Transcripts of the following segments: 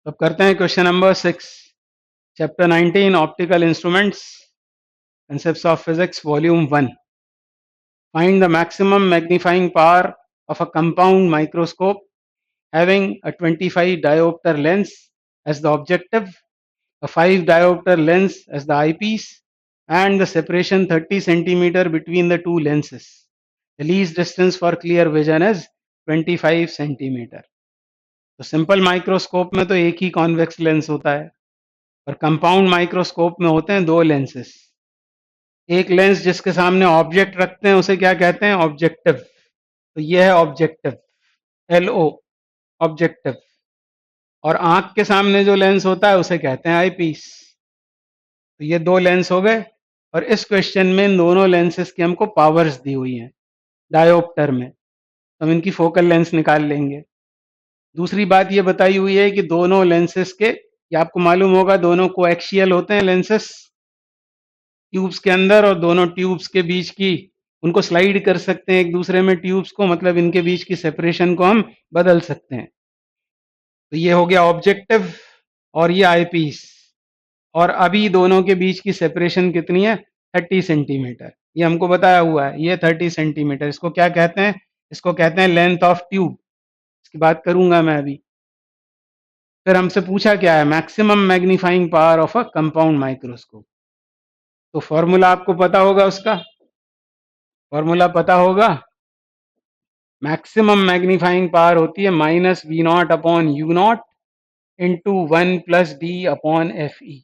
तो अब करते हैं question number 6, chapter 19 optical instruments, concepts of physics, volume 1. Find the maximum magnifying power of a compound microscope having a 25 diopter lens as the objective, a 5 diopter lens as the eyepiece, and the separation 30 centimeter between the two lenses. The least distance for clear vision is 25 centimeter. तो simple microscope में तो एक ही convex lens होता है और compound microscope में होते हैं दो लेंसेस। एक लेंस जिसके सामने ऑब्जेक्ट रखते हैं उसे क्या कहते हैं? ऑब्जेक्टिव। तो ये है ऑब्जेक्टिव, LO, ऑब्जेक्टिव। और आंख के सामने जो लेंस होता है उसे कहते हैं आई पीस। तो ये दो लेंस हो गए और इस क्वेश्चन में इन दोनों लेंसेस की हमको पावर्स दी हुई हैं डायोप्टर में, तो हम इनकी फोकल लेंथ निकाल लेंगे। दूसरी बात ये बताई हुई है कि दोनों लेंसेस के, ये आपको मालूम होगा, दोनों कोएक्सियल होते हैं लेंसेस ट्यूब्स के अंदर, और दोनों ट्यूब्स के बीच की, उनको स्लाइड कर सकते हैं एक दूसरे में ट्यूब्स को, मतलब इनके बीच की सेपरेशन को हम बदल सकते हैं। तो ये हो गया ऑब्जेक्टिव और ये आई पीस, और अभी दोनों के बीच की सेपरेशन कितनी है? 30 सेंटीमीटर। ये हमको बताया हुआ है, ये 30 सेंटीमीटर। इसको क्या कहते हैं? इसको कहते हैं लेंथ ऑफ ट्यूब। इसकी बात करूंगा मैं अभी। फिर हमसे पूछा क्या है? Maximum magnifying power of a compound microscope. तो फॉर्मूला आपको पता होगा, उसका फॉर्मूला पता होगा। मैक्सिमम मैग्नीफाइंग पावर होती है -V0 upon U0 into 1 plus D upon FE।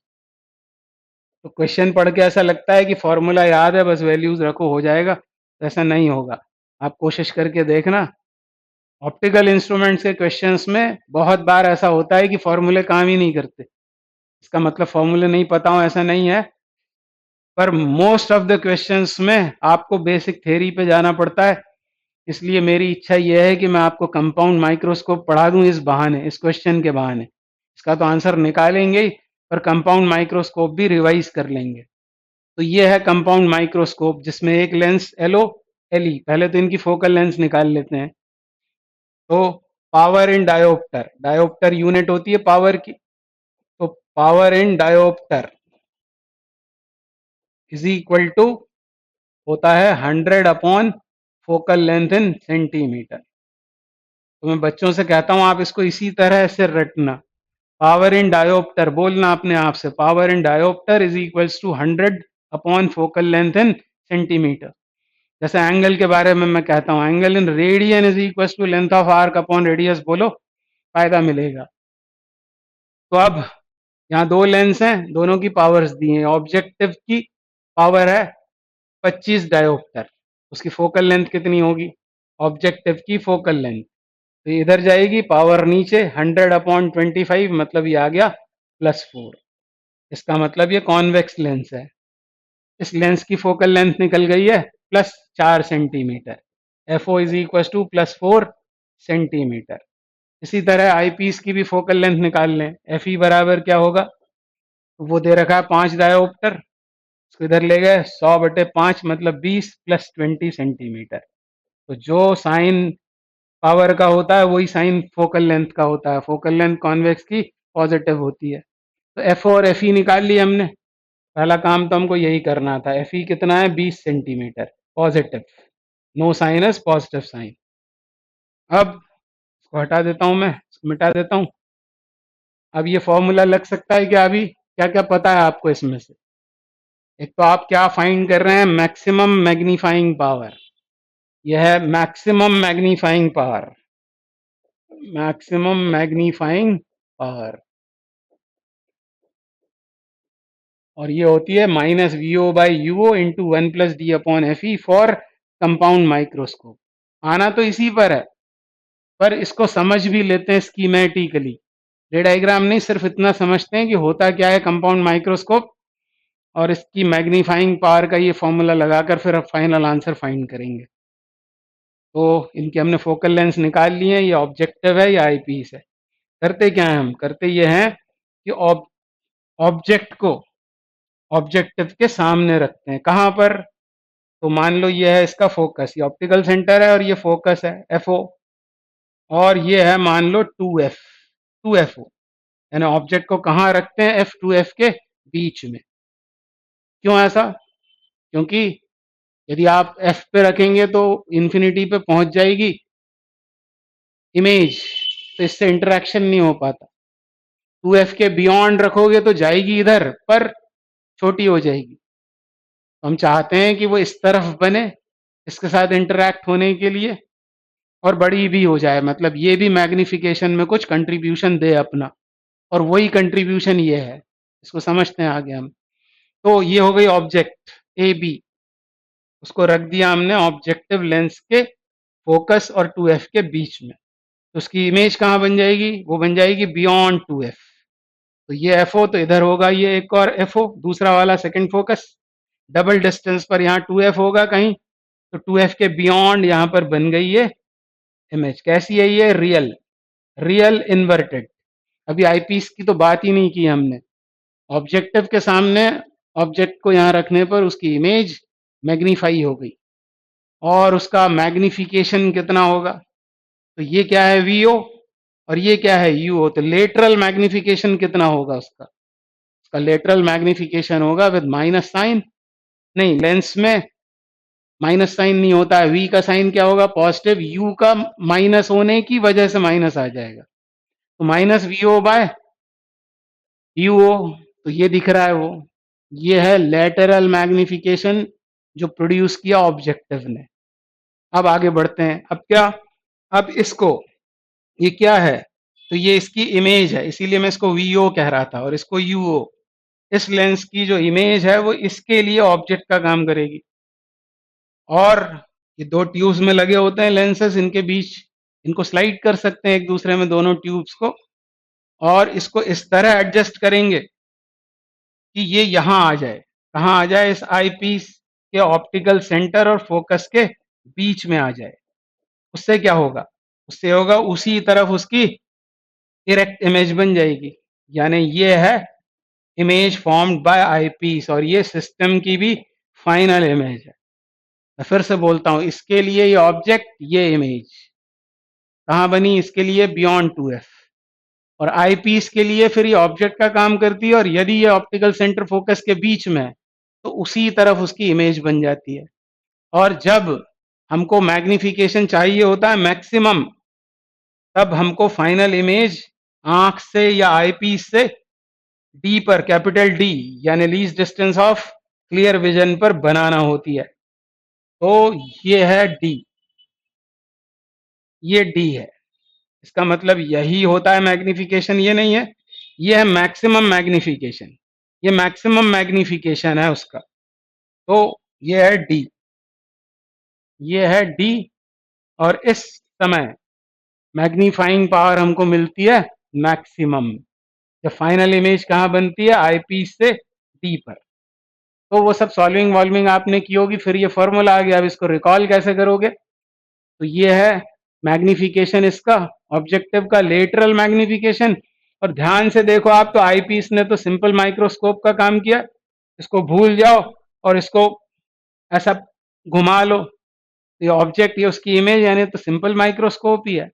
तो क्वेश्चन पढ़ के ऐसा लगता है कि फॉर्मूला याद है, बस वैल्यूज रखो हो जाएगा। तो ऐसा नहीं होगा, आप कोशिश करके देखना। ऑप्टिकल इंस्ट्रूमेंट्स के क्वेश्चंस में बहुत बार ऐसा होता है कि फॉर्मूले काम ही नहीं करते। इसका मतलब फॉर्मूले नहीं पता हो ऐसा नहीं है, पर मोस्ट ऑफ द क्वेश्चंस में आपको बेसिक थ्योरी पे जाना पड़ता है। इसलिए मेरी इच्छा यह है कि मैं आपको कंपाउंड माइक्रोस्कोप पढ़ा दूं इस बहाने, इस क्वेश्चन के बहाने। इसका तो आंसर निकालेंगे ही, पर कंपाउंड माइक्रोस्कोप भी रिवाइज कर लेंगे। तो ये है कंपाउंड माइक्रोस्कोप, जिसमें एक लेंस LO, LE। पहले तो इनकी फोकल लेंथ निकाल लेते हैं। तो power in dioptre, dioptre unit होती है पावर की, तो power in dioptre is equal to होता है 100 upon focal length in centimetre. तो मैं बच्चों से कहता हूं आप इसको इसी तरह से रटना। पावर इन डायोप्टर बोलना अपने आप से, power in dioptre is equals to 100 upon focal length in centimetre. जैसे एंगल के बारे में मैं कहता हूं, angle in radian is equals to length of arc upon radius, बोलो, फायदा मिलेगा। तो अब यहाँ दो लेंस हैं, दोनों की पावर्स दी हैं। ऑब्जेक्टिव की पावर है 25 डायोप्टर, उसकी फोकल लेंथ कितनी होगी? ऑब्जेक्टिव की फोकल लेंथ, तो इधर जाएगी पावर नीचे, 100 अपॉन 25, मतलब ये आ गया +4। इसका मतलब ये कॉन्वेक्स लेंस है। इस लेंस की फोकल लेंथ निकल गई है +4 centimetre. FO is equal to +4 centimetre. इसी तरह आई पीस की भी फोकल लेंथ निकाल लें। FE बराबर क्या होगा? वो दे रखा है 5 डायोप्टर, इसको इधर ले गए, 100/5 मतलब 20 + 20 सेंटीमीटर। तो जो साइन पावर का होता है वही साइन फोकल लेंथ का होता है। फोकल लेंथ कॉन्वेक्स की पॉजिटिव होती है। तो FO और FE निकाल लिए हमने। पहला काम तो हमको यही करना था। FE कितना है? 20 centimetre, positive, no sign is positive sign. अब इसको हटा देता हूं, मैं इसको मिटा देता हूं। अब ये फॉर्मूला लग सकता है क्या? अभी क्या क्या पता है आपको इसमें से? एक तो आप क्या फाइंड कर रहे हैं? Maximum magnifying power. यह है maximum magnifying power, maximum magnifying power, और ये होती है -VO/UO into 1 + D upon FE for compound microscope. आना तो इसी पर है, पर इसको समझ भी लेते हैं स्कीमेटिकली। रे डायग्राम नहीं, सिर्फ इतना समझते हैं कि होता क्या है कंपाउंड माइक्रोस्कोप, और इसकी मैग्नीफाइंग पावर का ये फॉर्मूला लगाकर फिर अब फाइनल आंसर फाइंड करेंगे। तो इनकी हमने फोकल लेंथ निकाल ली है, ये ऑब्जेक्टिव है या आई पीस है। करते क्या है हम? करते ये हैं कि ऑब्जेक्ट को ऑब्जेक्टिव के सामने रखते हैं। कहाँ पर? तो मान लो ये है इसका फोकस, ये ऑप्टिकल सेंटर है और ये फोकस है FO, और ये है मान लो 2F, 2FO। यानी ऑब्जेक्ट को कहाँ रखते हैं, एफ टू एफ के बीच में। क्यों ऐसा? क्योंकि यदि आप एफ पे रखेंगे तो इन्फिनिटी पे पहुंच जाएगी इमेज, तो इससे इंटरेक्शन नहीं हो पाता। टू एफ के बियॉन्ड रखोगे तो जाएगी इधर, पर छोटी हो जाएगी। तो हम चाहते हैं कि वो इस तरफ बने इसके साथ इंटरेक्ट होने के लिए, और बड़ी भी हो जाए, मतलब ये भी मैग्निफिकेशन में कुछ कंट्रीब्यूशन दे अपना, और वही कंट्रीब्यूशन ये है। इसको समझते हैं आगे हम। तो ये हो गई ऑब्जेक्ट ए बी, उसको रख दिया हमने ऑब्जेक्टिव लेंस के फोकस और टू एफ के बीच में। तो उसकी इमेज कहाँ बन जाएगी, वो बन जाएगी बियॉन्ड टू एफ। तो ये एफ ओ, तो इधर होगा ये एक और एफ ओ, दूसरा वाला सेकंड फोकस। डबल डिस्टेंस पर यहाँ टू एफ होगा कहीं, तो टू एफ के बियॉन्ड यहाँ पर बन गई ये इमेज। कैसी है ये? Real, real inverted. अभी आईपीस की तो बात ही नहीं की हमने। ऑब्जेक्टिव के सामने ऑब्जेक्ट को यहाँ रखने पर उसकी इमेज मैग्नीफाई हो गई, और उसका मैग्निफिकेशन कितना होगा? तो ये क्या है, वीओ, और ये क्या है, यूओ। तो लेटरल मैग्निफिकेशन कितना होगा उसका? उसका लेटरल मैग्निफिकेशन होगा विद माइनस साइन, नहीं, लेंस में माइनस साइन नहीं होता है, वी का साइन क्या होगा, पॉजिटिव, यू का माइनस होने की वजह से माइनस आ जाएगा, तो माइनस वीओ बाय यूओ। तो ये दिख रहा है वो, ये है लेटरल मैग्निफिकेशन जो प्रोड्यूस किया ऑब्जेक्टिव ने। अब आगे बढ़ते हैं। अब क्या, अब इसको, ये क्या है, तो ये इसकी इमेज है, इसीलिए मैं इसको वीओ कह रहा था और इसको यूओ। इस लेंस की जो इमेज है वो इसके लिए ऑब्जेक्ट का काम करेगी। और ये दो ट्यूब्स में लगे होते हैं लेंसेस, इनके बीच इनको स्लाइड कर सकते हैं एक दूसरे में, दोनों ट्यूब्स को, और इसको इस तरह एडजस्ट करेंगे कि ये यहां आ जाए। कहाँ आ जाए? इस आई पीस के ऑप्टिकल सेंटर और फोकस के बीच में आ जाए। उससे क्या होगा? उससे होगा उसी तरफ उसकी इरेक्ट इमेज बन जाएगी। यानी ये है image formed by eyepiece, और ये सिस्टम की भी फाइनल इमेज है। मैं फिर से बोलता हूं, इसके लिए ये ऑब्जेक्ट, ये इमेज कहाँ बनी? इसके लिए बियॉन्ड टू एफ, और आई पीस के लिए फिर ये ऑब्जेक्ट का काम करती है, और यदि ये ऑप्टिकल सेंटर फोकस के बीच में है तो उसी तरफ उसकी इमेज बन जाती है। और जब हमको मैग्निफिकेशन चाहिए होता है मैक्सिमम, तब हमको फाइनल इमेज आंख से या आई पीस से डी पर, कैपिटल डी यानी least distance of clear vision पर बनाना होती है। तो ये है डी, ये डी है। इसका मतलब यही होता है मैग्निफिकेशन, ये नहीं है, ये है मैक्सिमम मैग्निफिकेशन, ये मैक्सिमम मैग्निफिकेशन है उसका। तो ये है डी, ये है डी। और इस समय मैग्नीफाइंग पावर हमको मिलती है मैक्सिमम, जब फाइनल इमेज कहाँ बनती है? आई पीस से डी पर। तो वो सब सॉल्विंग वॉल्विंग आपने की होगी, फिर ये फॉर्मूला आ गया। अब इसको रिकॉल कैसे करोगे? तो ये है मैग्निफिकेशन इसका, ऑब्जेक्टिव का लेटरल मैग्निफिकेशन। और ध्यान से देखो आप, तो आईपीस ने तो सिंपल माइक्रोस्कोप का काम किया, इसको भूल जाओ और इसको ऐसा घुमा लो, ये ऑब्जेक्ट, ये उसकी इमेज, यानी तो सिंपल माइक्रोस्कोप ही है।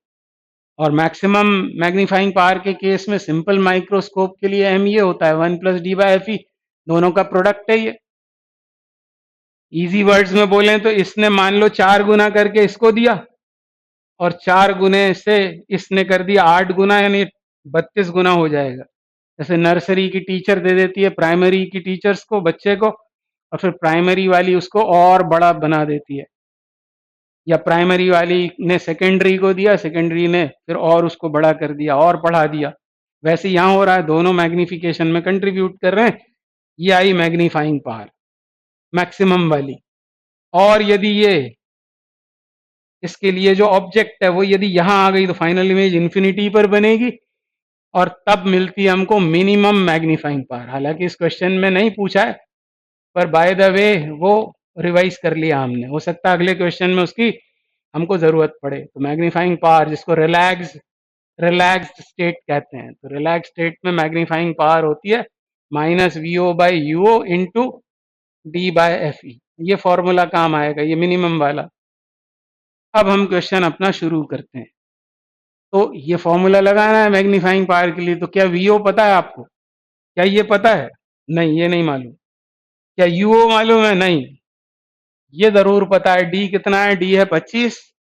और मैक्सिमम मैग्नीफाइंग पावर के केस में सिंपल माइक्रोस्कोप के लिए एम ये होता है 1+d/fe, दोनों का प्रोडक्ट है ये। इजी वर्ड्स में बोलें तो इसने मान लो 4 गुना करके इसको दिया, और 4 गुने से इसने कर दिया 8 गुना, यानी 32 गुना हो जाएगा। जैसे नर्सरी की टीचर दे देती है प्राइमरी की टीचर्स को, बच्चे को, और फिर प्राइमरी वाली उसको और बड़ा बना देती है, या प्राइमरी वाली ने सेकेंडरी को दिया, सेकेंडरी ने फिर और उसको बड़ा कर दिया और बढ़ा दिया। वैसे यहाँ हो रहा है, दोनों मैग्निफिकेशन में कंट्रीब्यूट कर रहे हैं। ये आई मैग्नीफाइंग पावर मैक्सिमम वाली। और यदि ये इसके लिए जो ऑब्जेक्ट है वो यदि यहाँ आ गई तो फाइनल इमेज इन्फिनिटी पर बनेगी, और तब मिलती है हमको मिनिमम मैग्नीफाइंग पावर। हालांकि इस क्वेश्चन में नहीं पूछा है, पर बाय द वे वो रिवाइज कर लिया हमने, हो सकता है अगले क्वेश्चन में उसकी हमको जरूरत पड़े। तो मैग्नीफाइंग पावर, जिसको रिलैक्स्ड स्टेट कहते हैं, तो रिलैक्स स्टेट में मैग्नीफाइंग पावर होती है -VO/UO इंटू D/FE। ये फॉर्मूला काम आएगा, ये मिनिमम वाला। अब हम क्वेश्चन अपना शुरू करते हैं। तो ये फॉर्मूला लगाना है मैग्नीफाइंग पावर के लिए। तो क्या वीओ पता है आपको? क्या ये पता है? नहीं, ये नहीं मालूम। क्या यूओ मालूम है? नहीं। ये जरूर पता है। डी कितना है? डी है 25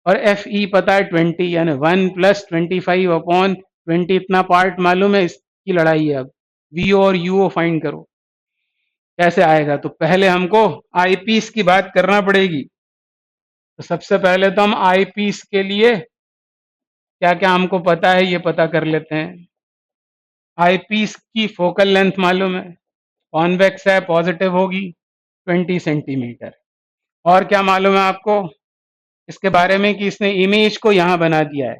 और एफ ई पता है 20, यानी 1 + 25/20। इतना पार्ट मालूम है, इसकी लड़ाई है। अब वीओ और यूओ फाइंड करो। कैसे आएगा? तो पहले हमको आई पीस की बात करना पड़ेगी। तो सबसे पहले तो हम आई पीस के लिए क्या क्या हमको पता है ये पता कर लेते हैं। आई पीस की फोकल लेंथ मालूम है, कॉन्वेक्स है, पॉजिटिव होगी 20 सेंटीमीटर। और क्या मालूम है आपको इसके बारे में? कि इसने इमेज को यहाँ बना दिया है।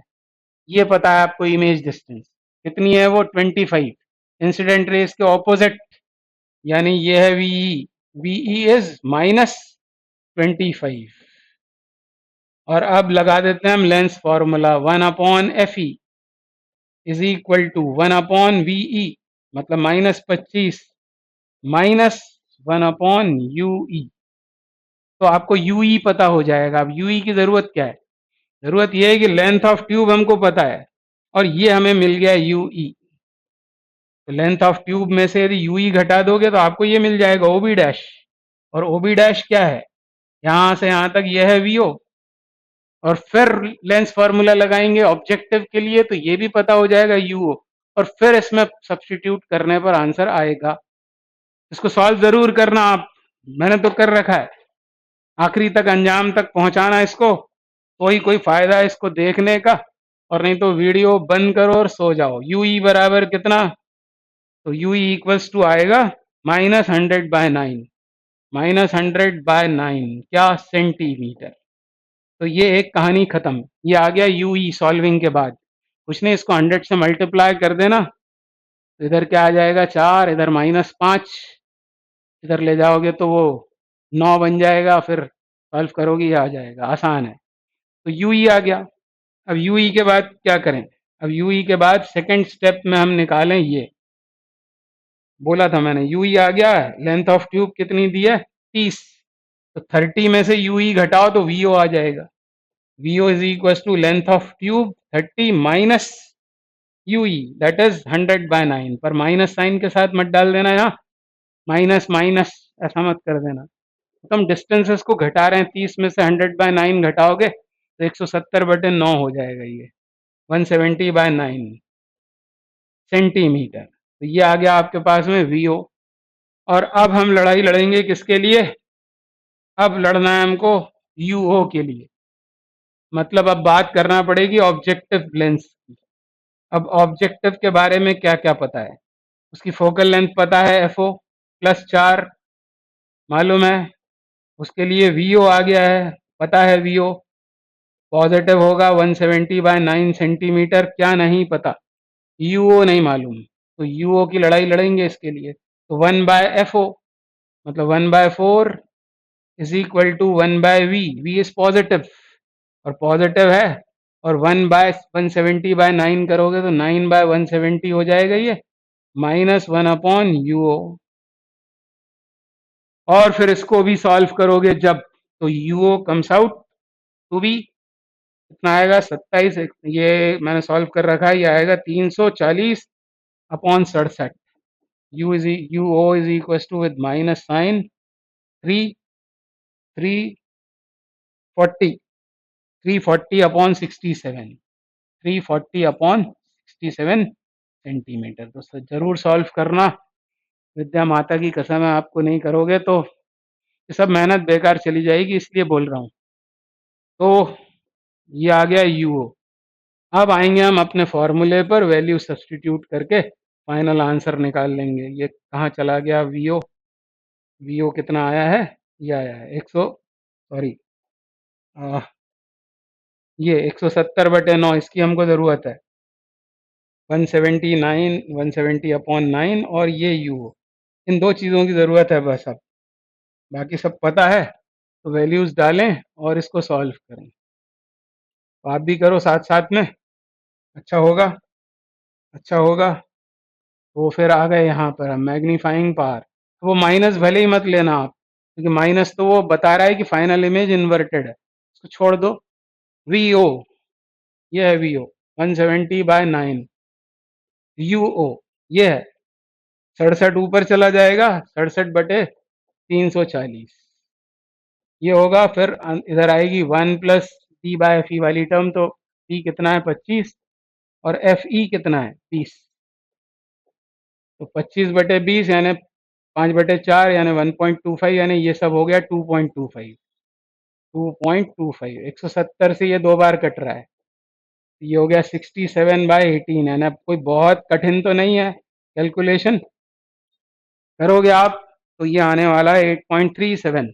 ये पता है आपको इमेज डिस्टेंस कितनी है? वो 25। इंसिडेंट रेस के ऑपोजिट, यानी ये है वीई। VE is -25। और अब लगा देते हैं हम lens formula. 1/FE is equal to 1/VE, मतलब -25 -1/UE। तो आपको यूई पता हो जाएगा। अब यूई की जरूरत क्या है? जरूरत यह है कि लेंथ ऑफ ट्यूब हमको पता है और ये हमें मिल गया यूई। तो लेंथ ऑफ ट्यूब में से यदि यूई घटा दोगे तो आपको ये मिल जाएगा ओबी डैश। और ओबी डैश क्या है? यहां से यहां तक ये है वीओ। और फिर लेंस फार्मूला लगाएंगे ऑब्जेक्टिव के लिए, तो ये भी पता हो जाएगा यूओ। और फिर इसमें सब्स्टिट्यूट करने पर आंसर आएगा। इसको सॉल्व जरूर करना आप, मैंने तो कर रखा है। आखिरी तक, अंजाम तक पहुंचाना इसको, तो ही कोई फायदा है इसको देखने का। और नहीं तो वीडियो बंद करो और सो जाओ। यूई बराबर कितना? तो यूई इक्वल्स टू आएगा -100/9। -100/9 क्या? सेंटीमीटर। तो ये एक कहानी खत्म। ये आ गया यूई सॉल्विंग के बाद। कुछ नहीं, इसको 100 से मल्टीप्लाई कर देना। तो इधर क्या आ जाएगा? 4, इधर -5, इधर ले जाओगे तो वो 9 बन जाएगा। फिर सॉल्व करोगे, ये आ जाएगा। आसान है। तो यूई आ गया। अब यूई के बाद क्या करें? अब यूई के बाद सेकंड स्टेप में हम निकालें। ये बोला था मैंने, यूई आ गया। लेंथ ऑफ ट्यूब कितनी दी है? 30। तो 30 में से यूई घटाओ तो वीओ आ जाएगा। VO is equal to length of tube 30 minus UE, that is 100/9। पर माइनस साइन के साथ मत डाल देना यहाँ, माइनस माइनस ऐसा मत कर देना। तो हम डिस्टेंसेस को घटा रहे हैं। 30 में से 100/9 घटाओगे तो 170/9 हो जाएगा। ये 170/9 सेंटीमीटर। तो ये आ गया आपके पास में वीओ। और अब हम लड़ाई लड़ेंगे किसके लिए? अब लड़ना है हमको यूओ के लिए। मतलब अब बात करना पड़ेगी ऑब्जेक्टिव लेंस की। अब ऑब्जेक्टिव के बारे में क्या क्या पता है? उसकी फोकल लेंथ पता है, FO +4 मालूम है। उसके लिए वीओ आ गया है, पता है वीओ पॉजिटिव होगा 170/9 सेंटीमीटर। क्या नहीं पता? यूओ नहीं मालूम। तो यूओ की लड़ाई लड़ेंगे इसके लिए। तो 1/FO मतलब 1/4 is equal to 1/V। V is positive और पॉजिटिव है। और 1/170/9 करोगे तो 9/170 हो जाएगा ये, -1/UO। और फिर इसको भी सॉल्व करोगे जब, तो UO comes out to be कितना आएगा? 27। ये मैंने सॉल्व कर रखा है। ये आएगा 340/67। UO is equal to with minus sign 340 340/67 340/67 centimetre. तो जरूर सॉल्व करना। विद्या माता की कसम है, आपको नहीं करोगे तो ये सब मेहनत बेकार चली जाएगी, इसलिए बोल रहा हूँ। तो ये आ गया यूओ। अब आएंगे हम अपने फॉर्मूले पर, वैल्यू सब्सटीट्यूट करके फाइनल आंसर निकाल लेंगे। ये कहाँ चला गया? वीओ। वीओ कितना आया है? ये आया है 100, सॉरी ये 170/9। इसकी हमको ज़रूरत है 179 170/9। और ये यूओ, इन दो चीज़ों की ज़रूरत है बस। अब बाकी सब पता है, तो वैल्यूज़ डालें और इसको सॉल्व करें। तो आप भी करो साथ साथ में, अच्छा होगा। अच्छा होगा। तो फिर आ गए यहाँ पर हम मैग्नीफाइंग पावर। तो वो माइनस भले ही मत लेना आप, क्योंकि माइनस तो वो बता रहा है कि फाइनल इमेज इन्वर्टेड है, उसको छोड़ दो। वी ओ, ये है वी ओ। 170/9 UO ये है। 67 ऊपर चला जाएगा, 67/340 ये होगा। फिर इधर आएगी 1+T/FE वाली टर्म, तो T कितना है 25 और FE कितना है 20, तो 25/20 यानी 5/4 यानी 1.25 यानी ये सब हो गया 2.25 170 से ये 2 बार कट रहा है, ये हो गया 67/18 यानी अब कोई बहुत कठिन तो नहीं है, कैलकुलेशन करोगे आप तो ये आने वाला है 8.37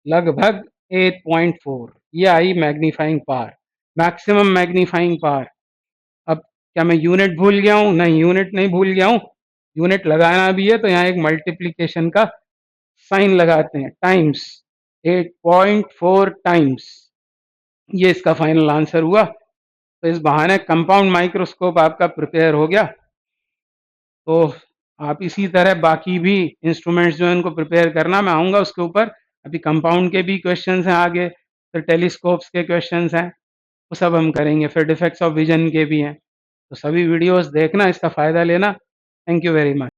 लगभग 8.4। ये आई magnifying power, maximum magnifying power. अब क्या मैं यूनिट भूल गया हूँ? नहीं, यूनिट नहीं भूल गया हूँ, यूनिट लगाना भी है तो यहाँ एक मल्टीप्लिकेशन का साइन लगाते हैं, टाइम्स 8.4 टाइम्स, ये इसका फाइनल आंसर हुआ। तो इस बहाने कंपाउंड माइक्रोस्कोप आपका प्रिपेयर हो गया। तो आप इसी तरह बाकी भी इंस्ट्रूमेंट्स जो है उनको प्रिपेयर करना, मैं आऊँगा उसके ऊपर। अभी कंपाउंड के भी क्वेश्चंस हैं आगे, फिर टेलीस्कोप्स के क्वेश्चंस हैं, वो सब हम करेंगे, फिर डिफेक्ट्स ऑफ विजन के भी हैं। तो सभी वीडियोस देखना, इसका फ़ायदा लेना। Thank you very much.